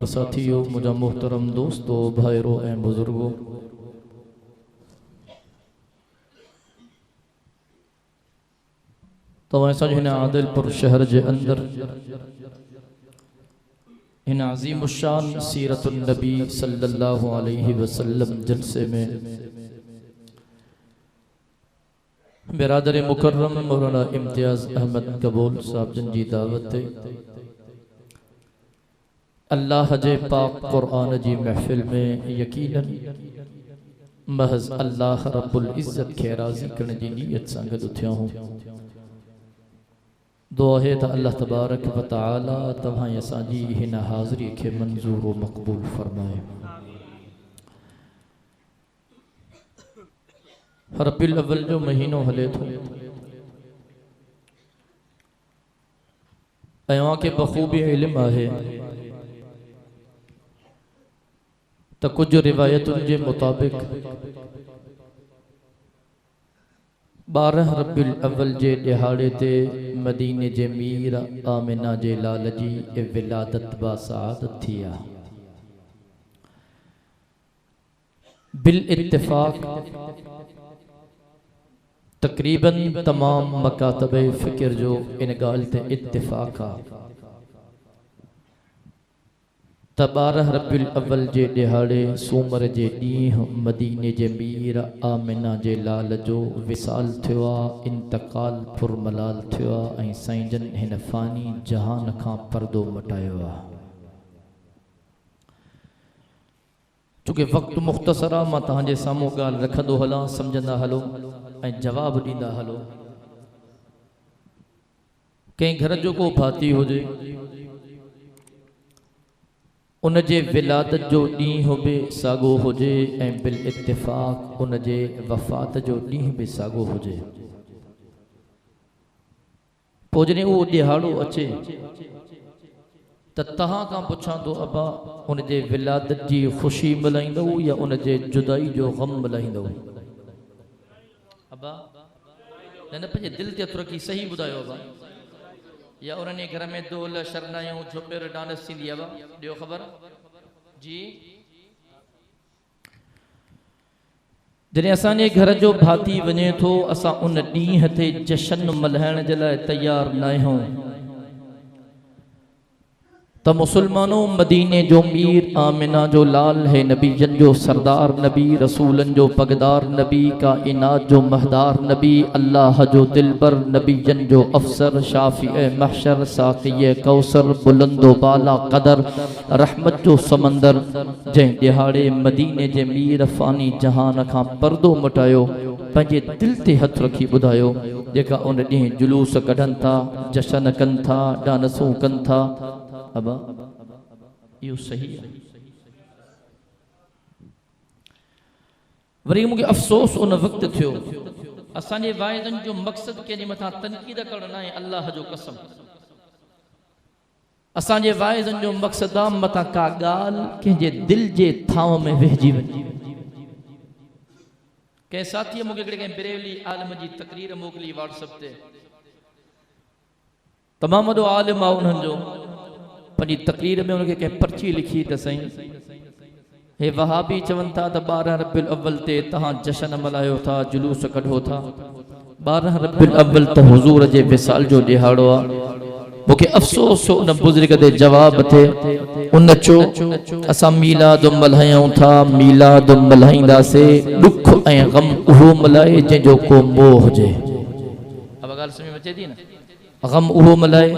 साथियों, मुझा मोहतरम दोस्तों, भाइयों एवं बुजुर्गों, तो ऐसा हिन आदिलपुर शहर के अंदर हिन अज़ीमुश्शान सीरतुन नबी सल्लल्लाहु अलैहि वसल्लम जलसे में बिरादर मुकर्रम मौलाना इम्तियाज़ अहमद कबूल साहब जन जी दावत अल्लाह जे पाक कुरान जी महफिल में यकीनन महज अल्लाह रब्बुल इज़्ज़त खे राज़ी करने जी नीयत सां गॾु थिया हूँ। दुआ है त अल्लाह तबारक व तआला तव्हां असांजी हिन हाज़री खे मंज़ूर व मक़बूल फरमाए। रबीउल अव्वल जो महीनो हले थो ऐं के बख़ूबी इल्म आहे तो कुछ रिवायतुन के मुताबिक 12 रबीउल अव्वल जे दिहाड़े ते मदीने जे मीर आमिना जे लाल जी विलादत बासआदत थी आ। बिल इत्तिफाक तकरीबन तमाम मकातबे फिक्र जो इन गाल ते इत्तिफाक आ त 12 रबीउल अव्वल जे दिहाड़े सूमर जे ॾींहुं मदीने जे मीर आमिना जे लाल जो विसाल थियो आ, इंतकाल पुरमलाल थियो आ ऐं साईं जन हिन फ़ानी जहान खां पर्दो मटायो आ। चूंकि वक़्तु मुख़्तसर आ, मां तव्हांजे साम्हूं ॻाल्हि रखंदो हलां, सम्झंदा हलो ऐं जवाब ॾींदा हलो। कंहिं घर जो को भाती हुजे उन जे विलादत जो ॾींहुं बि साॻियो हुजे ऐं बिल इत्तिफ़ाक़ उन जे वफ़ात जो ॾींहुं बि साॻियो हुजे, पोइ जॾहिं उहो ॾिहाड़ो अचे त तव्हां खां पुछां थो अबा उन जे विलादत जी ख़ुशी मल्हाईंदव या उन जे जुदाई जो ग़म मल्हाईंदव? अबा न पंहिंजे दिलि ते हथु रखी सही ॿुधायो अबा, या उन्हें घर में दोल शरनायूं झुपेर डांस थींदी आहे ॾियो ख़बर जी। जॾहिं असांजे घर जो भाती वञे थो असां उन ॾींहं ते जशन मल्हाइण जे लाइ तैयार न आहियूं त मुसलमानों मदीने जो मीर आमिना जो लाल है, नबीजन जो सरदार नबी, रसूलन जो पगदार नबी, काइनात जो महदार नबी, अल्लाह जो दिलबर, नबीजन जो अफसर, शाफिए महशर, साक़िए कौसर, बुलंदो बाला कदर, रहमत जो समंदर, जंहिं दिहाड़े मदीने जे मीर फ़ानी जहान खां पर्दो मटायो, पंहिंजे दिल ते हथ रखी ॿुधायो जेका उन ॾींहुं जुलूस कढनि था, जशन कनि था, डांसूं कनि था। अबा इहो सही है। वरी मूंखे अफ़सोस उन वक़्तु थियो असांजे वाइदनि जो मक़सदु कंहिंजे मथां तनक़ीद करणु न आहे, अल्लाह जो कसम असांजे वाइदनि जो मक़सदु आहे मथां का ॻाल्हि कंहिंजे दिलि जे थांव में वेहिजी वञे। कंहिं साथीअ मूंखे हिकिड़े कंहिं बरेली आलिम जी तक़रीर मोकिली व्हाट्सएप ते, तमामु वॾो आलिम आहे, उन्हनि जो पंहिंजी तक़रीर में उनखे कंहिं पर्ची लिखी त साईं हे वहाबी चवनि था त 12 रबीउल अव्वल ते तव्हां जशन मल्हायो था, जुलूस कढो था। 12 रबीउल अव्वल त हुज़ूर जे विसाल जो ॾिहाड़ो आहे। मूंखे अफ़सोस हो उन बुज़ुर्ग ते जवाब थे उन चो असां मीलाद मल्हायूं था, मीलाद मल्हाईंदासीं, दुख ऐं ग़म उहो मल्हाए जंहिंजो को मोह हुजे। अब ॻाल्हि सम्झ में अचे थी न? ग़म उहो मल्हाए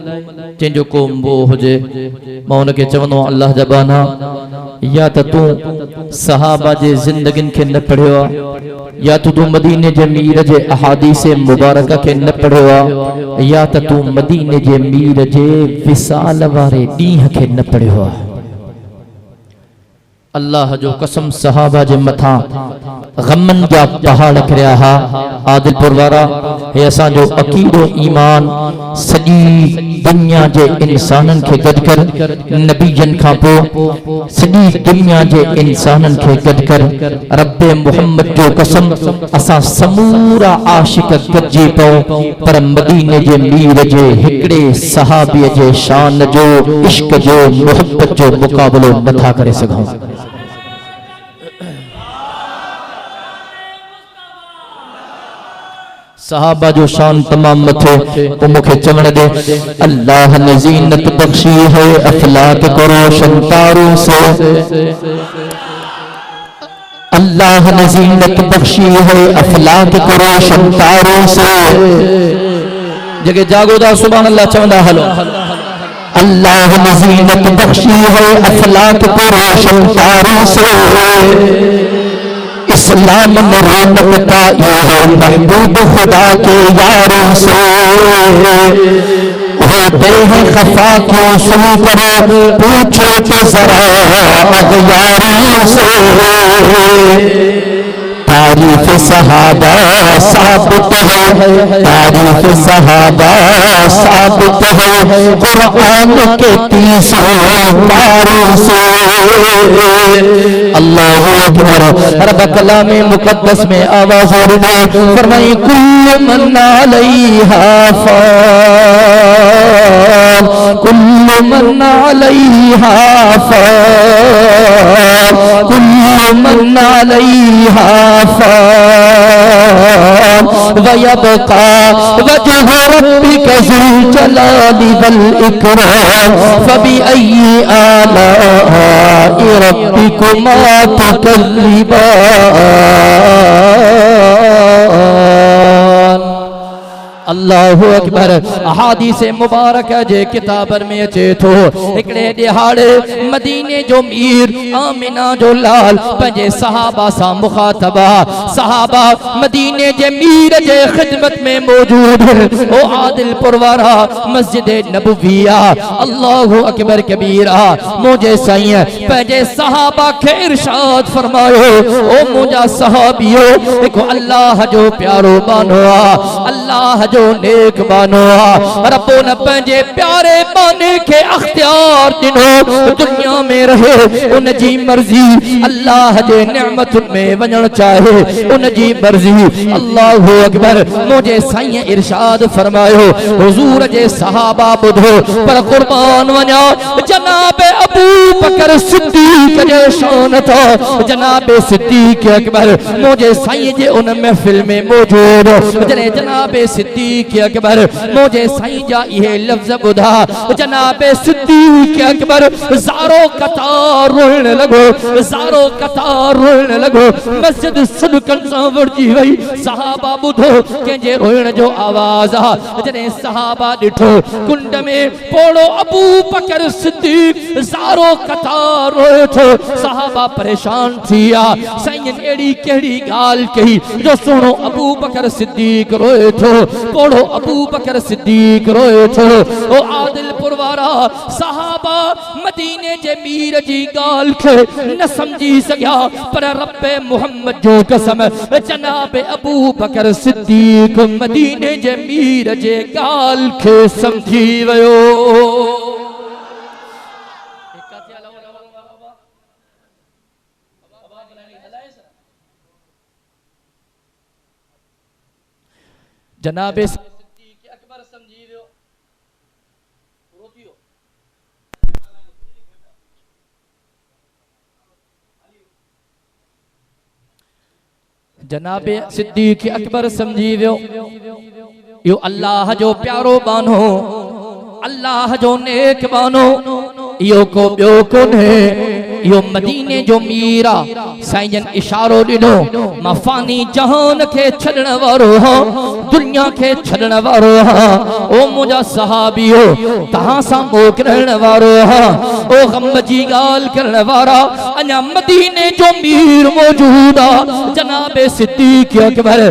जंहिंजो को मोह हुजे। मां उनखे चवंदो आहियां अल्लाह जा बाना, या त तूं सहाबा जे ज़िंदगियुनि खे न पढ़ियो आहे, या त तूं मदीने जे मीर जे अहादीस मुबारक खे न पढ़ियो आहे, या त तूं मदीने जे मीर जे विसाल वारे ॾींहं खे न पढ़ियो आहे। अल्लाह जो कसम सहाबा जे मथां ग़मन जा पहाड़ किरिया हा, आदिलपुर वारा हे असां जो अकीदो ईमान सॼी दुनिया जे इंसानन खे गॾु कर नबीजन खां पोइ सॼी दुनिया जे इंसानन खे गॾु कर रब्बे मुहम्मद जो कसम असां समूरा आशिक गॾिजी पऊं पर मदीने जे मीर जे हिकिड़े सहाबीअ जे शान जो इश्क जो मोहब्बत जो मुक़ाबलो नथा करे सघूं। सहाबा जो शान तमाम मथे तो मुखे चवण दे अल्लाह ने ज़ीनत बख्शी है अफलाक को रोशन तारों से अल्लाह ने ज़ीनत बख्शी है अफलाक को रोशन तारों से जगह जागोदा सुभान अल्लाह चवंदा हलो अल्लाह ने ज़ीनत बख्शी है अफलाक को रोशन तारों से इस्लाम में रौनक पाई है महबूब खुदा के यारों से होते हैं खफा क्यों सुन कर पूछो तो जरा अगयारों से तारीफ सहाबा साबित है तारीफ सहाबा साबित है कुरान के 30 पारों से अल्लाह अकबर रब कलाम मुकद्दस में आवाज उठे फरमाई कुल्लु मन अलैहा फान कुल्लु मन अलैहा फान कुल्लु मन अलैहा फान वयबका वजह रब्बिका ज़ुल जलाली वल इकराम फबिअय्यि आलाइ रब्बिकुमा तुकज़्ज़िबान। अल्लाहु अकबर अहादीस मुबारक जे किताबर में अचे थो हिकड़े दिहाड़े मदीने जो मीर आमिना जो लाल पंहिंजे सहाबा सां मुखातबा सहाबा मदीने जे मीर जे खिदमत में मौजूद ओ आदिलपुर वारा मस्जिद नबविया अल्लाहु अकबर कबीरा मुझे साईं पंहिंजे सहाबा खे इरशाद फरमायो ओ मुंहिंजा सहाबियो हिकु अल्लाह जो प्यारो बानो अल्लाह जो नेक बानो रब्बो न पंहिंजे प्यारे बाने के अख्तियार दिनो दुनिया में रहे उन जी मर्जी अल्लाह जे नेमतुन में वञण चाहे उन जी मर्जी अल्लाहु अकबर मुझे साईं इरशाद फरमायो हुजूर जे सहाबा बुधो पर कुर्बान वञा जनाब अबू बकर सिद्दीक जे शान था जनाब सिद्दीक अकबर मुझे साईं जे उन महफिल में मौजूद जने जनाब सिद्दीक अकबर मुझे साईं जा ये लफ्ज बुधा जनाब सिद्दीक अकबर ज़ारो कतार रोइण लगो ज़ारो कतार रोइण लगो मस्जिद सदकन सां वरजी वई सहाबा बुधो कंहिंजे रोइण जो आवाज आ जने सहाबा ॾिठो कुंड में पोड़ो अबू बकर सिद्दीक ज़ारो कतार रोए थो सहाबा परेशान थिया साईं एड़ी केड़ी गाल कही जो सुनो अबू बकर सिद्दीक रोए थो पोड़ो अबू बकर सिद्दीक रोए थो ओ आदिलपुर वारा सहाबा मदीने जे मीर जी गाल खे न समझी सघिया पर रब्बे मुहम्मद जो कसम जनाब अबू बकर सिद्दीक मदीने जे मीर जे गाल खे समझी वयो। जनाब अकबर समझी वियो रोतियो जनाब सिद्दीक अकबर समझी वियो यो अल्लाह जो प्यारो बानो अल्लाह जो नेक बानो यो को ॿियो कोन्हे यो मदीने जो मीरा साईं इशारो ॾिनो मां फानी जहान के छॾण वारो हां दुनिया के छॾण वारो हां ओ मुंहिंजा सहाबियो तहां सां मोकिलण वारो हां ओ गम जी ॻाल्हि करण वारा अञा मदीने जो मीर मौजूदा जनाब सिद्दीक अकबर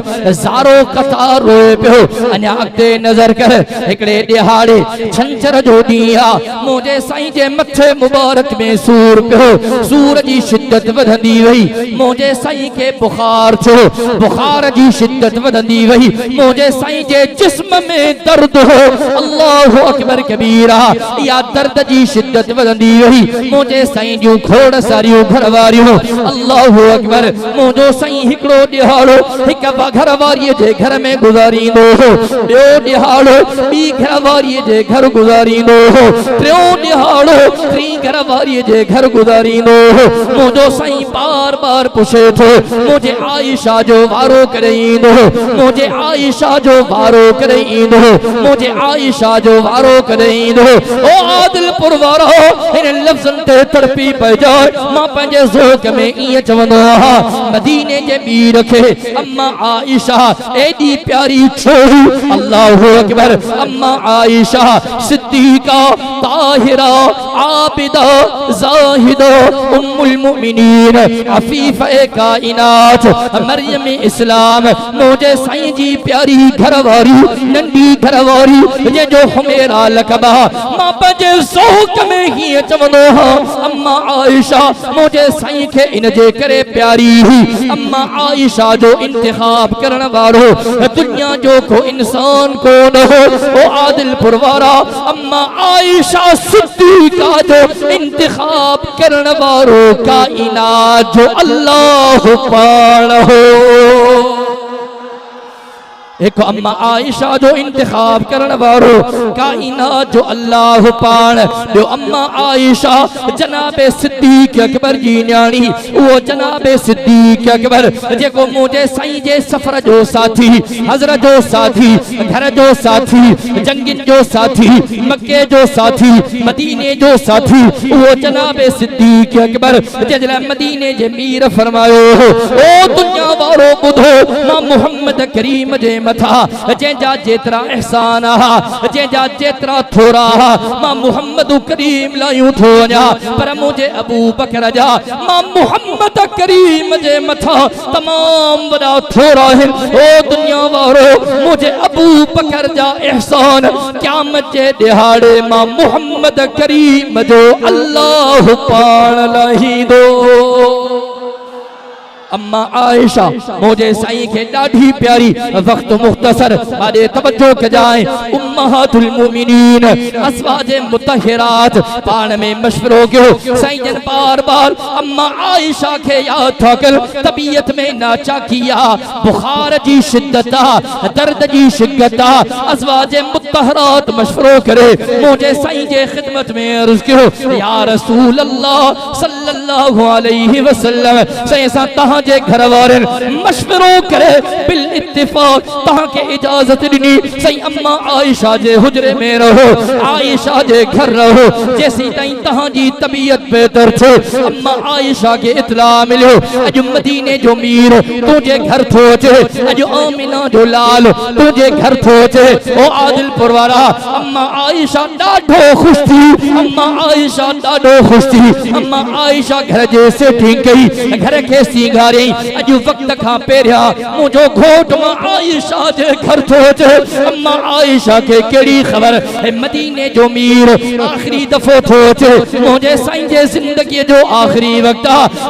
ज़ारो कतार रोए पियो अञा अॻिते नज़र कर हिकिड़े ॾिहाड़े छंछर जो ॾींहुं मुंहिंजे साईं जे मथे मुबारक में सूर पियो सूर जी शिद्दत वधंदी वई मुंहिंजे साईं खे बुखार थियो बुखार जी शिद्दत वधंदी वई मुंहिंजे साईं जे जिस्म में दर्द हो अल्लाहु अकबर कबीरा या दर्द जी शिद्दत वधंदी वई मुंहिंजे साईं जूं खोड़ सारियूं घरवारियूं अल्लाहु अकबर मुंहिंजो साईं हिकिड़ो ॾिहाड़ो हिक घरवारीअ जे घर में गुज़ारींदो हो ॿियो ॾिहाड़ो ॿी घरवारीअ जे घर गुज़ारींदो हो टियों ॾिहाड़ो टी घरवारीअ जे घर गुज़ारींदो हो मुंहिंजो साईं बार बार पुछे थो मुंहिंजे आयशा जो वारो करे ईंदो मुंहिंजे आयशा जो वारो करे ईंदो मुंहिंजे आयशा जो वारो करे ईंदो ओ आदिलपुर वारो हिन लफ़्ज़नि ते तड़पी पइजाए मां पंहिंजे ज़ोक में ईअं चवंदो आहियां मदीने जे मीर खे अम्मा आयशा एडी प्यारी छोरी अल्लाहु अकबर अम्मा आयशा सिद्दीका ताहिरा आबिदा जाहिदा उम्मुल मुमिनीन अफीफा कायनात मरियम इस्लाम मुझे साईं जी प्यारी घरवारी नंढी घरवारी ये जो हमेरा लकबा मां पंहिंजे ज़ौक़ में ही चवंदो हां अम्मा आयशा मुझे साईं खे इन जे करे प्यारी हुई अम्मा आयशा जो इंतखाब करण वारो दुनिया जो को इंसान कोन हो ओ आदिलपुर वारा अम्मा आयशा सिद्दीका जो इंतखाब करण वारो कायनात जो अल्लाह पाण हो एक अम्मा आयशा जो इंतखाब करण वारो कायनात जो अल्लाह पाण ॿियो अम्मा आयशा जनाबे सिद्दीक अकबर जी न्याणी वो जनाबे सिद्दीक अकबर जेको मुझे साईं जे सफ़र जो साथी हज़रत जो साथी घर जो साथी जंगिन जो साथी मक्के जो साथी मदीने जो साथी वो जनाबे सिद्दीक अकबर जजला मदीने जे मीर फरमायो ओ दुनिया वारो ॿुधो मां मोहम्मद करीम जे मथा जंहिंजा जेतिरा एहसान जंहिंजा जेतिरा थोरा मां मोहम्मद करीम लायूं थो वञा पर मुंहिंजे अबू बकर जा मां मोहम्मद करीम जे मथा तमाम वॾा थोरा आहिनि ओ दुनिया वारो मुंहिंजे अबू बकर जा एहसान क़यामत जे ॾिहाड़े मां मोहम्मद करीम जो अल्लाह पाण लाहींदो अम्मा आयशा मुझे साईं के ॾाढी प्यारी वक्त मुख्तसर आदे तवज्जो कजाए उम्महातुल मुमिनीन असवाजे मुतहरात पाण में मशवरो कयो साईं जन बार बार अम्मा आयशा के याद था कर तबीयत में नाचा किया बुखार जी शिद्दत दर्द जी शिद्दत असवाजे मुतहरात मशवरो करे मुझे साईं जे खिदमत में अर्ज कयो या रसूल अल्लाह सल्लल्लाहु अलैहि वसल्लम साईं सा जे घर वारन मशवरो करे बिल इत्तिफाक तहां के इजाजत दिनी सही अम्मा आयशा जे हुजरे में रहो आयशा जे घर रहो जैसी ताई तहां जी तबीयत बेहतर थे अम्मा आयशा के इतला मिलो अज मदीने जो मीर तुझे घर थो अचे अज आमिना जो लाल तुझे घर थो अचे ओ आदिलपुर वारा अम्मा आयशा ॾाढो खुश थी अम्मा आयशा ॾाढो खुश थी अम्मा आयशा घर जे सेटिंग कई घर के सींगा अज वक्त का पेरिया मुझो घोट मां आयशा जे घर थो अचे अम्मा आयशा के केड़ी खबर मदीने जो मीर आखिरी दफो थो अचे मुझे साईं जे जिंदगी जो आखिरी वक्त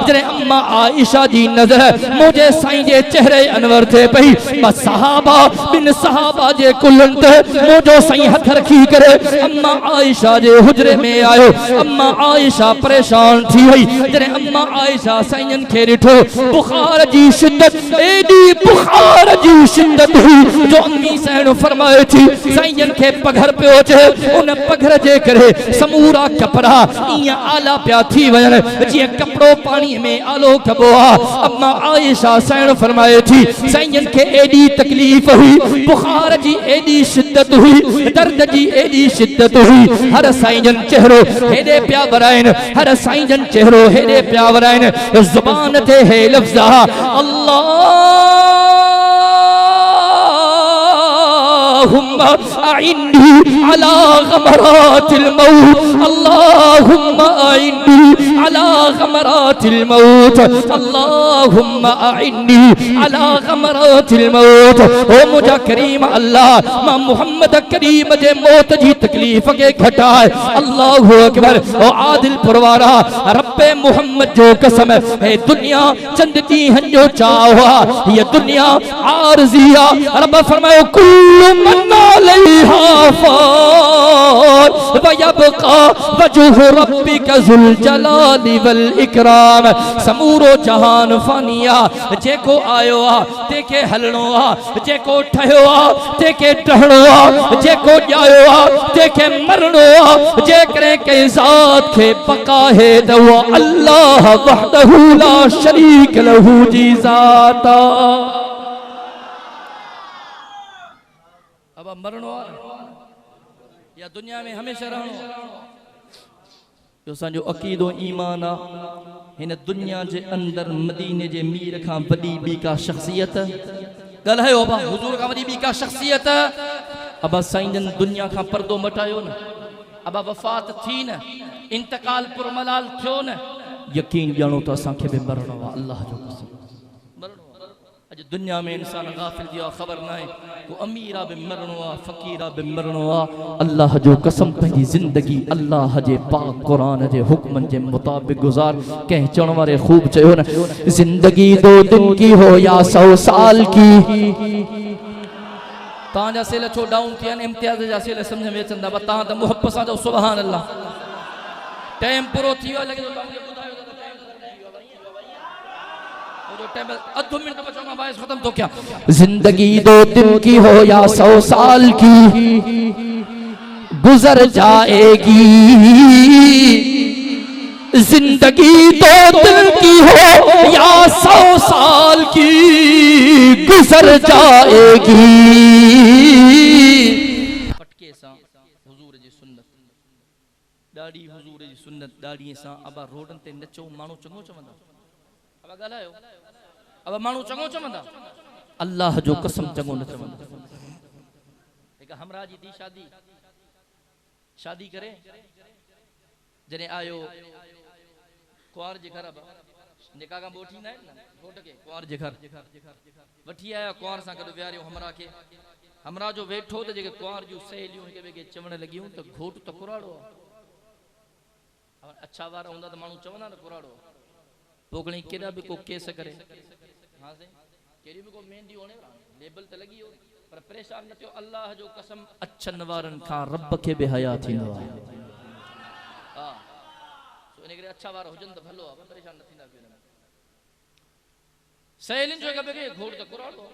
जने अम्मा आयशा जी नजर मुझे साईं जे चेहरे अनवर थे पई बस सहाबा बिन सहाबा जे कुलन ते मुझो साईं हथ रखी करे अम्मा आयशा जे हुजरे में आयो अम्मा आयशा परेशान थी वई जने अम्मा आयशा साईं के ॾिठो बुखार जी शिद्दत एडी बुखार जी शिद्दत हुई जो अम्मी सैन फरमाए थी साईं के पघर पे अचे उन पघर जे करे समूरा कपड़ा इया आला पिया थी वजन जी कपड़ो पानी में आलो कबो अम्मा आयशा सैन फरमाए थी साईं के एडी तकलीफ हुई बुखार जी एडी शिद्दत हुई दर्द जी एडी शिद्दत हुई हर साईं चेहरो हेदे प्या वराइन हर साईं चेहरो हेदे प्या वराइन जुबान ते है लफ्ज़ अल्लाहुम्मा अइन्नी अला गमरातिल मौत अल्लाहुम्मा अइन्नी अला गमरातिल मौत, अल्लाहुम्मा अइन्नी अला गमरातिल मौत। ओ मुझा करीम अल्लाह मां मोहम्मद करीम जे मौत जी तकलीफ के घटाए। अल्लाहु अकबर। ओ आदिलपुर वारा रब्बे मोहम्मद जो कसम है दुनिया चंद दी हंजो चावा, ये दुनिया आरजिया। रब फरमाओ कुल्लु मन अलैहा फान व यबका वजहु रब्बिका जुल जलाली वल इकराम। समूरो जहान फानिया, जेको आयो आ तेके हलणो आ, जेको ठहियो आ तेके टहणो आ, जेको जायो आ तेके मरणो आ। जेकरे के ज़ात के बका है तो वो अल्लाह वहदहु ला शरीक लहू जी ज़ाता। अब मरणो आ या दुनिया में हमेशा रहणो। जो असांजो अकीदो ईमान आ, हिन दुनिया जे अंदर मदीने जे मीर खां वॾी ॿी का शख्सियत ॻाल्हायो अबा हुजूर खां वॾी ॿी का शख्सियत। अबा साईं जन दुनिया खां पर्दो मटायो न, अबा वफ़ात थी न, इंतकाल पुरमलाल थियो न, यकीन ॼाणो त असांखे बि मरणो आहे। अल्लाह जो कसम मरणो आहे। अॼु दुनिया में इंसान गाफ़िल थी आहे, ख़बर न आहे को अमीर आहे बि मरणो आहे, फ़क़ीर आहे बि मरणो आहे। अल्लाह जो कसम पंहिंजी ज़िंदगी अल्लाह जे पाक क़ुरान जे हुक्मनि जे मुताबिक़ गुज़ार। कंहिं चवण वारे ख़ूब चयो न, ज़िंदगी 2 दिन की हो या 100 साल की। तव्हांजा सेल छो डाउन थिया आहिनि, इम्तियाज़ जा सेल सम्झ में अचंदा, पर तव्हां त मुहबत सां चओ सुभान अल्लाह। टाइम पूरो थी वियो, लॻे थो तव्हांखे ॿुधायो त टाइम अधु मिनट बचो, मां बाइस ख़त्म तो क्या। ज़िंदगी 2 दिन की हो या 100 साल की, गुजर जाएगी। जिंदगी 2 दिन की हो या 100 साल की, गुजर जाएगी। पटके सां हुजूर जी सुन्नत, ॾाढी हुजूर जी सुन्नत, ॾाढी सां अबा रोडन ते नचो, माण्हू चङो चवंदा। अबा ॻाल्हायो, अबा माण्हू चङो चवंदा। अल्लाह जो कसम चङो न चवंदा। हिकु हमरा जी थी शादी करे जॾहिं आयो कुंवार जे घर, निकाह खां बोठी न आहे न घोट खे कुंवार जे घर वठी आया, कुंवार सां गॾु विहारियो हमरा खे। हमरा जो वेठो त जेके कुंवार जूं सहेलियूं हिक ॿिए खे चवण लॻियूं त घोट त कुराड़ो आहे। अच्छा वारा हूंदा त माण्हू चवंदा न कुराड़ो। पोगणी केॾा बि को केस करे, हाँ साईं कहिड़ी बि को मेहंदी होणे लेबल त लॻी वियो, पर परेशान न थियो। अल्लाह जो कसम अछनि वारनि खां रब खे बि हया थींदो आहे। हा इन करे अच्छा वारा हुजनि त भलो आहे, परेशान न थींदा। सहेलियुनि जो हिक ॿिए खे घोट त कुराड़ो।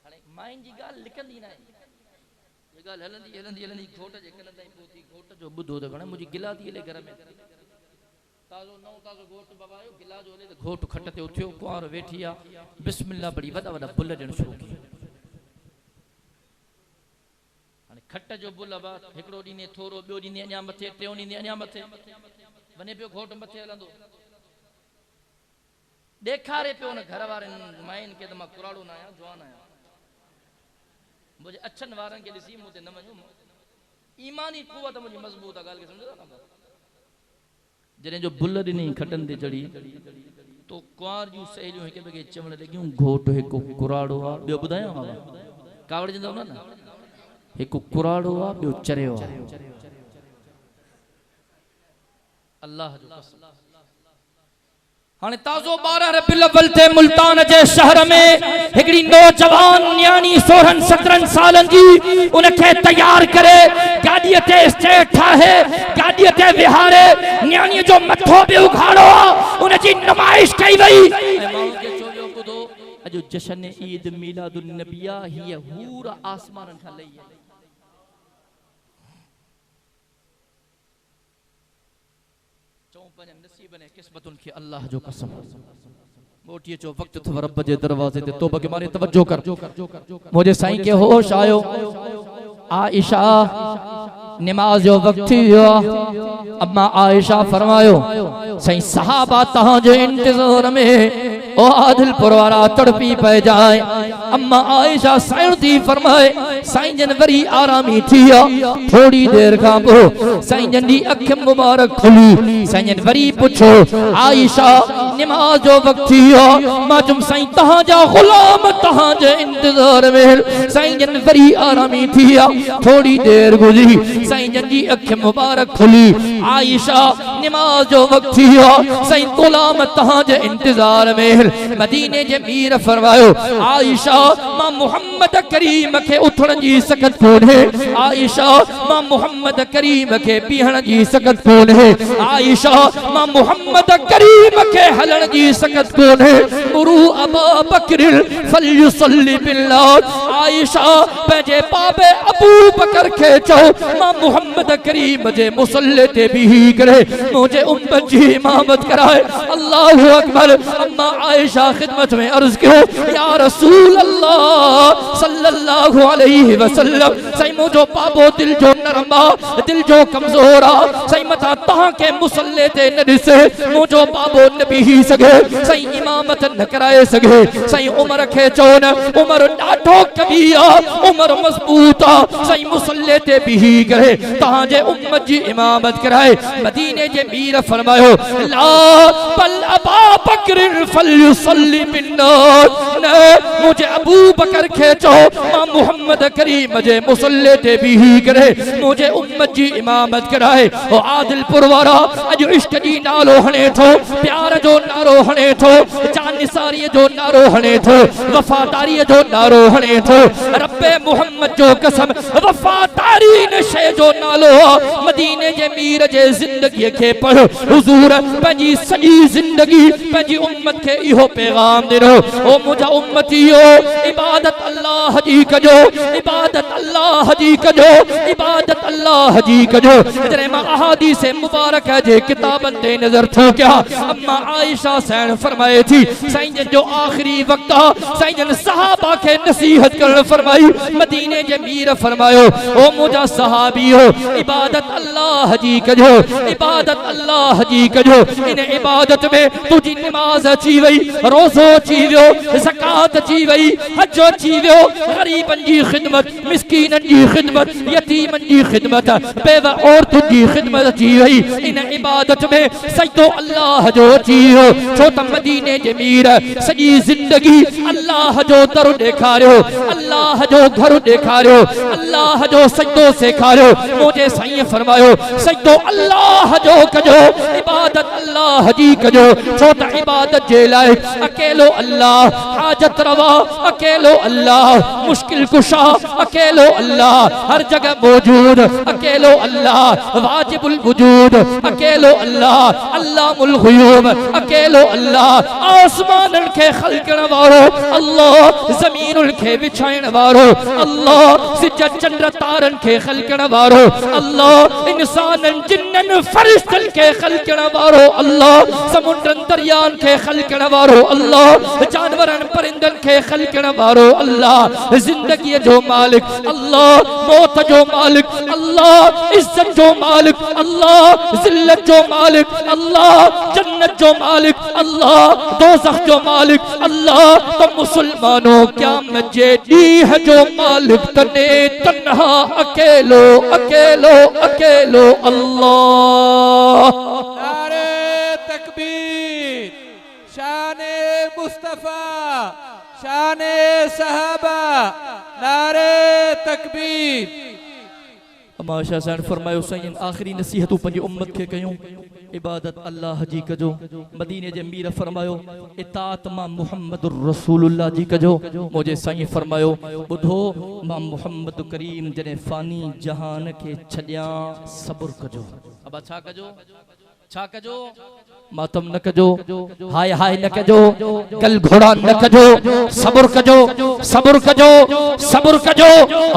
हाणे माइन जी ॻाल्हि लिकंदी न आहे, ये ॻाल्हि हलंदी हलंदी हलंदी घोट जे कन ताईं पहुती। घोट जो ॿुधो त घणे मुंहिंजी गिला थी हले घर में, ताज़ो नओं ताज़ो घोट बाबा आयो, गिला जो हले त घोट खट ते उथियो, कुंवार वेठी आहे, बिस्मिल्लाह पढ़ी वॾा वॾा बुल ॾियणु शुरू कया। हाणे खट जो बुल बा हिकिड़ो ॾींहुं थोरो, ॿियो ॾींहुं अञा मथे, टियों ॾींहुं अञा मथे, वञे पियो घोट मथे हलंदो, ॾेखारे पियो न घर वारनि माइनि खे त मां कुराड़ो न आहियां, जवान आहियां। मुंहिंजे अछनि वारनि खे ॾिसी मूं ते न वञो, ईमानी कुवत मुंहिंजी मज़बूत आहे। ॻाल्हि खे सम्झो था। जॾहिं जो बुल ॾिनी खटनि ते चढ़ी तो कुंवार जूं सहेलियूं हिक ॿिए खे चवण लॻियूं घोट हिकु कुराड़ो आहे, ॿियो ॿुधायां कावड़जंदो न, हिकु कुराड़ो आहे, ॿियो चरियो आहे। अल्लाह जो कसम। हाणे ताज़ो 12 रबीउल अव्वल ते मुल्तान जे शहर में हिकिड़ी नौजवान न्याणी 16-17 सालनि जी उनखे तैयार करे गाॾीअ ते स्टेज ठाहे, गाॾीअ ते विहारे, न्याणीअ जो मथो बि उघाड़ो, उनजी नुमाइश कई वई। अॼु जश्न ईद मीलादुन नबिया हीअ हूर आसमाननि खां लही आहे। नसीब ने किस्मतुन की अल्लाह जो कसम। मोटिए चो वक्त तो रब जे दरवाजे ते तौबा के मारे तवज्जो कर। मुझे साईं के होश आयो, आयशा नमाज जो वक्त थियो। अम्मा आयशा फरमायो साईं सहाबा तहां जे इंतजार में ओ आदिलपुर वारा तड़पी पे जाए। अम्मा आयशा साईं थी फरमाए साईं जन वरी आरामी थिया। थोड़ी देर का पो साईं जन दी अख मुबारक खुली। साईं जन वरी पूछो आयशा नमाज जो वक्त थियो। मां तुम साईं तहां जा गुलाम तहां जे इंतजार में। साईं जन वरी आरामी थिया। थोड़ी देर गुजरी साईं जन दी अख मुबारक खुली। आयशा नमाज जो वक्त थियो। साईं गुलाम तहां जे इंतजार में। मदीने जे मीर फरमायो आयशा मां मोहम्मद करीम के उठण जी सकत कोन्हे। आयशा मां मोहम्मद करीम के पीहण जी सकत कोन्हे। आयशा मां मोहम्मद करीम के हलण जी सकत कोन्हे। मुरू अबा बकर फलयुसल्ली बिल्लाह। आयशा पंहिंजे पापे अबू बकर के चो मां मोहम्मद करीम जे मुसल्ले ते बीही करे मुझे उम्मत जी इमामत कराए। अल्लाहु अकबर। अम्मा आयशा खिदमत में अर्ज करो या रसूल अल्लाह सल्लल्लाहु अलैहि वसल्लम सही मुझो पापो दिल जो नरमा दिल जो कमजोरा सही मथा तहां के मुसल्ले ते न दिसे मुझो पापो न बीही सके सही इमामत न कराए सके। सही उमर के चोन उमर ॾाढो कबीरा उमर मजबूता सही मुसल्ले ते बीही करे तहां जे उम्मत जी इमामत कराए। मदीने जे मीर फरमायो ला बल अबा बकर फलयुसल्ली बिन्नास। न मुझे अबू बकर के चो मां मोहम्मद करीम जे मुसल्ले ते बीही करे मुझे उम्मत जी इमामत कराए। ओ आदिलपुर वारा अज इश्क जी नालो हणे थो प्यार जो नारो हणे थो जानिसारी जो नारो हणे थो वफादारी जो नारो हणे थो। रब्बे मोहम्मद जो कसम वफादारी न शे जो नालो मदीने जे मीर जे जिंदगी के पढ़ हुजूर पंहिंजी सॼी जिंदगी पंहिंजी उम्मत के इहो पैगाम ॾिनो ओ मुंहिंजा उम्मतियो इबादत अल्लाह जी कजो इबादत अल्लाह जी कजो इबादत अल्लाह जी कजो। जॾहिं मां अहादीस मुबारक जे किताबनि ते नज़र थो कयां अम्मा आयशा सैन फरमाए थी साईं जन जो आखिरी वक्त साईं जन सहाबा के नसीहत करण फरमाई। मदीने जे मीर फरमायो ओ मुंहिंजा सहाबियो इबादत अल्लाह जी कजो इबादत अल्लाह जी कजो। इन इबादत में तुझी नमाज अची वई रोज़ो अची वियो ज़कात अची वई हज अची वियो गरीबन जी खिदमत मिस्कीनन जी खिदमत यतीमन जी खिदमत बेवा औरतुन जी खिदमत अची वई। इन इबादत में सजदो अल्लाह जो अची वियो छो त मदीने जे मीर सॼी जिंदगी अल्लाह जो दर ॾेखारियो अल्लाह जो घर ॾेखारियो अल्लाह जो सजदो सेखारियो। मुझे साईं फरमायो सजदो अल्लाह जो कजो इबादत अल्लाह जी कजो छो त इबादत जे लाइ अकेलो अल्लाह हाजत रवा अकेलो अल्लाह मुश्किल कुशा अकेलो अल्लाह हर जगह मौजूद अकेलो अल्लाह वाजिबुल वजूद अकेलो अल्लाह अल्लाहुल गुयूब अकेलो अल्लाह आसमानन के खलकण वारो अल्लाह ज़मीनुल के विछाइण वारो अल्लाह सिज चंद्र तारन के खलकण वारो अल्लाह इंसानन जिन्नन फरिश्तन के खलकण वारो अल्लाह समुंडन दरियान के खलकण वारो अल्लाह जानवरन परिंदन के खलकण वारो अल्लाह जिंदगी जो मालिक अल्लाह मौत जो मालिक अल्लाह इज्जत जो मालिक अल्लाह जिल्लत जो मालिक अल्लाह जन्नत जो मालिक अल्लाह दोज़ख जो मालिक अल्लाह तो मुसलमानों क़यामत जे ॾींहं जो मालिक तने तन्हा अकेलो अकेलो अकेलो अल्लाह। नारे तकबीर शाने मुस्तफा शाने सहाबा नारे तकबीर। अमाशा सैन फरमायो साईं आखिरी नसीहतूं पंहिंजी उम्मत खे कयूं इबादत अल्लाह जी कजो। मदीने जे मीर फरमायो इताअत मां मुहम्मदुर रसूलुल्लाह जी कजो। मुझे साईं फरमायो ॿुधो मां मुहम्मद करीम जॾहिं फ़ानी जहान खे छॾियां सब्र कजो। अब छा कजो छा कजो मातम न कजो हाय हाय न कजो कल घोड़ा न कजो सब्र कजो सब्र कजो सब्र कजो।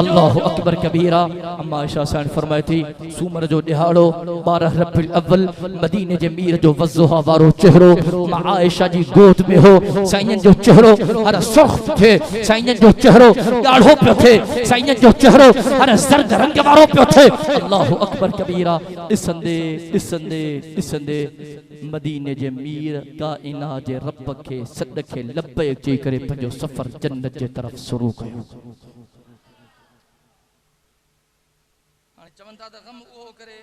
अल्लाहु अकबर कबीरा। अम्मा आयशा साईं फरमाए थी सूमर जो ॾिहाड़ो 12 रबीउल अव्वल मदीने जे मीर जो वज़ुहा वारो चेहरो मां आयशा जी गोद में हो। साईं जो चेहरो हर सुर्ख थे साईं जो चेहरो ॻाढ़ो पियो थे साईं जो चेहरो हर ज़र्द रंग वारो पियो थे। अल्लाहु अकबर कबीरा। ॾिसंदे ॾिसंदे ॾिसंदे मदीने जे मीर काइनात जे रब खे सॾ खे लब्बैक चई करे पंहिंजो सफ़र जन्नत जे तरफ़ शुरू कयो। हाणे चवनि था त ग़म उहो करे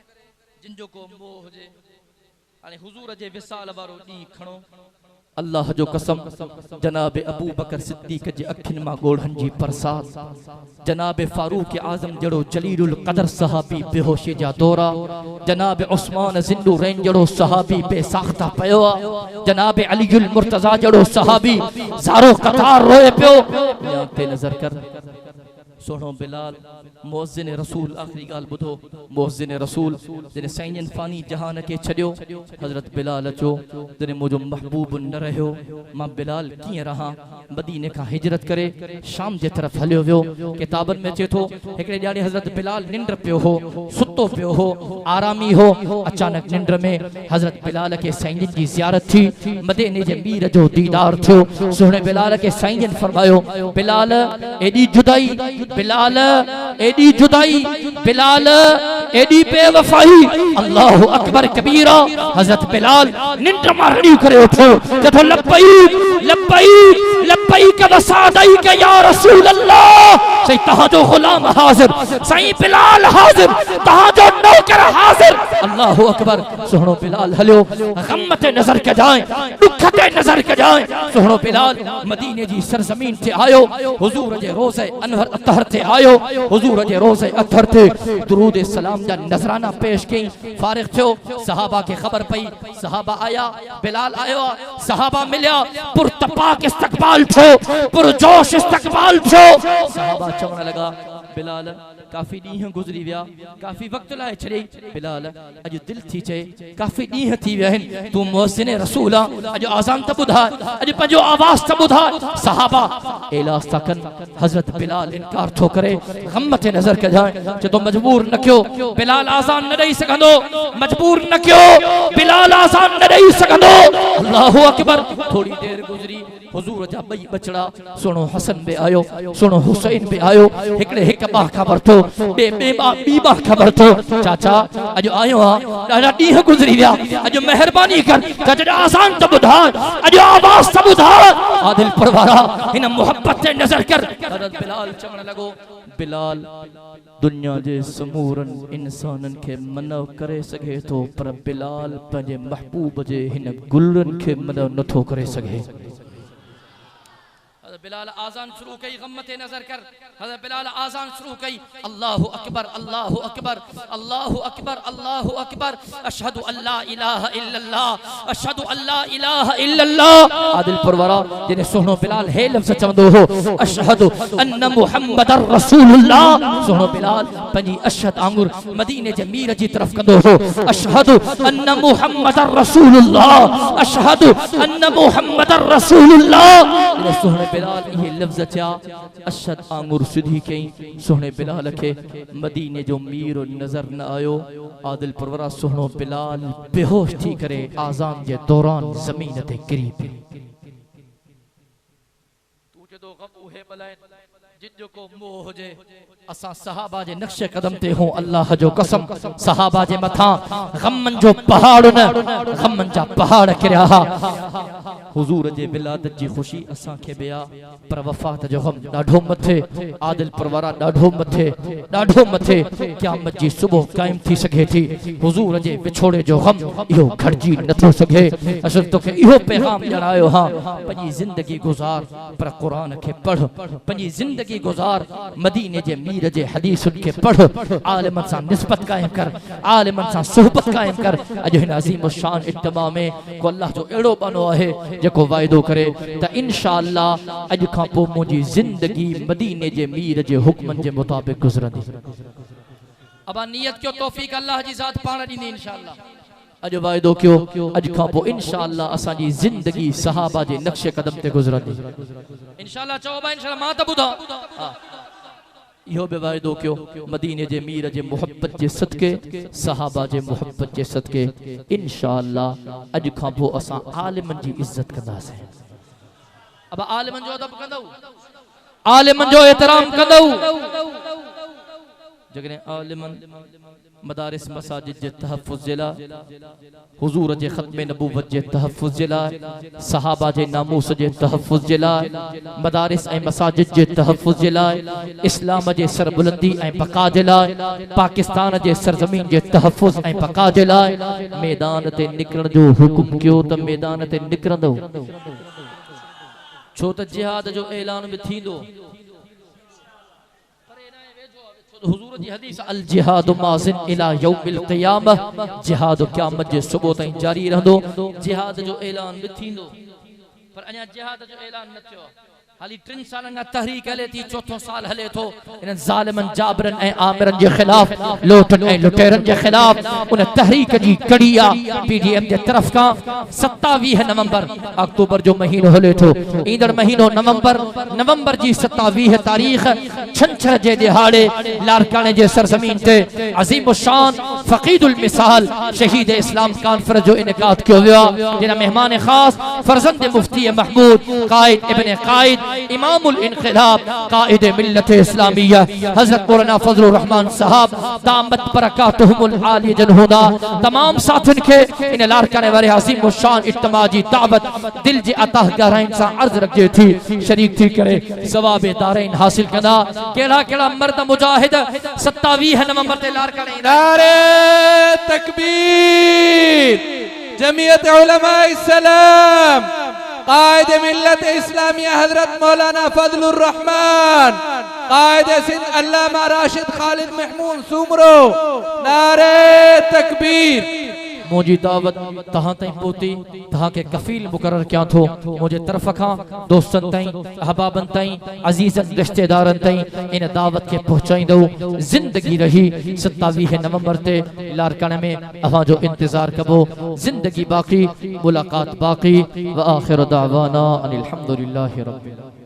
जिन जो को मोह हुजे। हाणे हुज़ूर जे विसाल वारो ॾींहुं खणो। अल्लाह जो कसम जनाब अबू बकर सिद्दीक़ जे अखियुनि मां ॻोढ़नि जी बरसात, जनाब फारूक आज़म जड़ो जलीलुल क़दर सहाबी बेहोशी जा दौरा, जनाब उस्मान ज़िंदू रैन जड़ो सहाबी बेसाख्ता पियो आ, जनाब अलीउल मुर्तज़ा जड़ो सहाबी ज़ारो कतार रोए पियो। ते नज़र कर सोनो बिलाल मुअज़्ज़िन रसूल आखिरी गाल बुधो मुअज़्ज़िन रसूल जिने साईं फानी जहान के छड़ियो हजरत बिलाल अचो जिने मुझो महबूब न रहियो मां बिलाल किए रहा मदीने का हिजरत करे शाम जे तरफ हलियो वियो। किताबन में अचे थो एकड़े ॾाढे हजरत बिलाल निंड पियो हो सुतो पियो हो आरामी हो। अचानक निंड में हजरत बिलाल के साईं जी ज़ियारत थी मदीने जे मीर जो दीदार थियो। सोहणे बिलाल के साईं फरमायो बिलाल एडी जुदाई बिलाल एडी जुदाई बिलाल एडी बेवफाई अल्लाह अकबर कबीरा। हजरत बिलाल निंड मारणी करे उठो जथो लब्बैक लब्बैक लब्बैक वसादैक या रसूल अल्लाह। सही तहां जो गुलाम हाजिर साईं बिलाल हाजिर तहां जो नौकर हाजिर। अल्लाह अकबर। सोहणो बिलाल हलियो गम ते नजर के जाए दुख ते नजर के जाए। सोहणो बिलाल मदीने जी सरजमीन ते आयो हुजूर जे रोज़े अनवर अतहर ते आयो हुजूर जे रोज़े अतहर ते दुरूद सलाम जा नजराना पेश कई। फारिग थियो सहाबा के खबर पई सहाबा आया बिलाल आयो सहाबा मिलिया पुरतपाक इस्तकबाल थियो पुरजोश इस्तकबाल थियो। सहाबा चवण लगा बिलाल काफी ॾींहं गुज़री विया काफी वक्त लाए छॾे बिलाल अॼु दिल थी चए काफी ॾींहं थी विया आहिनि तूं मुअज़्ज़िन रसूल आ अॼु आज़ान त ॿुधाए अॼु पंहिंजो आवाज़ त ॿुधाए। सहाबा एलास था कनि हजरत बिलाल इनकार थो करे गम ते नज़र कजाए जो तो मजबूर न कयो बिलाल आज़ान न ॾेई सघंदो मजबूर न कयो बिलाल आज़ान न ॾेई सघंदो। अल्लाहु अकबर। थोड़ी देर गुज़री हुजूर जा ॿई बचड़ा सुनो हसन बि आयो सुनो हुसैन बि आयो हिकड़े हिक बाह ख़बर थो ॿी बाह ख़बर थो। चाचा अॼु आयो आ ॾाढा ॾींहं गुज़री विया अॼु महिरबानी कर चाचा आज़ान त ॿुधाए अॼु आवाज़ त ॿुधाए। आदिलपुर वारा हिन मोहब्बत ते नज़र कर। हज़रत बिलाल चवण लॻो बिलाल दुनिया जे समूरन इंसानन के मना करे सके तो पर बिलाल पंहिंजे महबूब जे हिन गुलनि खे मना नथो करे सके। बिलाल आज़ान शुरू कई गम ते नजर कर। हज़रत बिलाल आज़ान शुरू कई अल्लाहु अकबर अल्लाहु अकबर अल्लाहु अकबर अल्लाहु अकबर अशहदु अल्ला इलाहा इल्लल्लाह अशहदु अल्ला इलाहा इल्लल्लाह। आदिलपुर वारा जिने सोहणो बिलाल हे लफ्ज़ चवंदो हो अशहदु अन्न मुहम्मदर रसूलुल्लाह। सोहणो बिलाल पंहिंजी अशहद आंगुर मदीने जे मीर जी तरफ कंदो हो अशहदु अन्न मुहम्मदर रसूलुल्लाह अशहदु अन्न मुहम्मदर रसूलुल्लाह। सोहणे बिलाल ये लफ्ज़ चा अशद आंगुर सिधी कई सोहणे बिलाल के मदीने जो मीर नजर न आयो। आदिलपुर वारा सोहणो बिलाल बेहोश थी करे आज़ान जे दौरान जमीन ते गिरी पियो। तू जदो गम उहे बलाए जिन को मोह हुजे असा सहाबा जे नक्शे कदम ते हो अल्लाह जो कसम सहाबा जे मथा गमन जो पहाड़ न गमन जा पहाड़ किरया। हुजूर जे विलादत जी खुशी असा के बिया पर वफात जो गम ॾाढो मथे। आदिलपुर वारा ॾाढो मथे क़यामत जी सुबह कायम थी सके थी। हुजूर जे विछोड़े जो गम इहो घटजी नथो सके। असल तोखे इहो पैगाम ॼाणायो हां पंहिंजी जिंदगी गुज़ार पर क़ुरान खे पढ़ पंहिंजी जिंदगी गुज़ार मदीने जे मीर जे हदीसुन के पढ़ आलिमन सां निस्बत कायम कर आलिमन सां सुहबत कायम कर। अॼु हिन अज़ीम शान इज्तिमा में को अल्लाह जो एड़ो बनो आहे जेको वाइदो करे त इंशाअल्लाह अॼु खां पोइ मुंहिंजी जिंदगी मदीने जे मीर जे हुक्मन जे मुताबिक़ गुज़रंदी। अब नियत कयो तौफीक अल्लाह जी ज़ात पाण ॾींदी इंशाअल्लाह। अॼु वाइदो कयो अॼु खां पोइ इंशाअल्लाह असांजी जिंदगी सहाबा जे नक्शे कदम ते गुज़रंदी इंशाअल्लाह। चओ बा इंशाअल्लाह मां त ॿुधा इहो बि वाइदो कयो मदीने जे मीर जे मोहब्बत जे सदके सहाबा जे मोहब्बत जे सदके इंशाअल्लाह अॼु खां पोइ असां आलिमन जी इज्जत कंदासीं। अब आलिमन जो अदब कंदऊ आलिमन जो एहतराम कंदऊ जगने आलिमन मदारिस मसाजिद जे तहफ़्फ़ुज़ जिला हुजूर जे ख़त्म नबूवत जे तहफ़्फ़ुज़ जिला सहाबा जे नामूस जे तहफ़्फ़ुज़ जिला मदारिस ऐं मसाजिद जे तहफ़्फ़ुज़ जिला इस्लाम जे सरबुलंदी ऐं बक़ा जिला पाकिस्तान जे सरज़मीन जे तहफ़्फ़ुज़ ऐं बक़ा जिला मैदान ते निकिरण जो हुकुम कयो त मैदान ते निकिरंदो छो त जिहाद जो ऐलान बि थींदो हुजूर जी हदीस अल जिहाद माज़िन इला यौमिल क़ियामह जिहाद क़यामत जे सुबुह ताईं जारी रहंदो जिहाद जो ऐलान बि थींदो पर अञा जिहाद जो ऐलान न थियो हाली 3 सालनि खां तहरीक हले थी चौथों साल हले थो इन ज़ालिमन जाबरन ऐं आमिरन जे ख़िलाफ़ लोटन ऐं लुटेरन जे ख़िलाफ़ उन तहरीक जी कड़ी आहे पीडीएम जे तरफ़ खां 27 नवंबर अक्टूबर जो महीनो हले थो ईंदड़ महीनो नवंबर जी 27 तारीख़ छंछर जे दिहाड़े लारकाने जे सरज़मीन ते अज़ीम शान फ़क़ीदुल मिसाल शहीद इस्लाम कॉन्फ्रेंस जो इनेकाद कियो वियो आहे जिन मेहमान ख़ास फर्जंद मुफ्ती महमूद कायद इब्न कायद इमामुल इनक़िलाब कायद मिल्लत इस्लामिया हज़रत मौलाना फज़लुर रहमान साहब दामत बरकातुहुमुल आलिया जनहुदा तमाम साथिन के इन लारकाने वाले अज़ीम शान इज्तिमा जी दावत दिल जे अता गहराइन सां अर्ज़ रखजे थी शरीक थी करे सवाब दारैन हासिल कंदा केड़ा केड़ा मर्द मुजाहिद 27 नवंबर ते लारकाने नारे तकबीर जमीयत उलमा इस्लाम कायद मिल्लत इस्लामिया हजरत मौलाना फजलुर रहमान कायद सिंध अल्लामा राशिद खालिद महमूद सूमरो नारे तकबीर मुझी दावत तहां ताईं पहुती तहां के कफील मुकर्रर किया थो मुझे तरफ खां दोस्तन ताईं अहबाबन ताईं अजीजन रिश्तेदारन ताईं इन दावत के पहुंचाईंदो जिंदगी रही 27 नवंबर ते लारकाने में अवां जो इंतजार कबो जिंदगी बाकी मुलाकात बाकी व आखिर दावाना अनिल हम्दुलिल्लाहि रब्बिल आलमीन।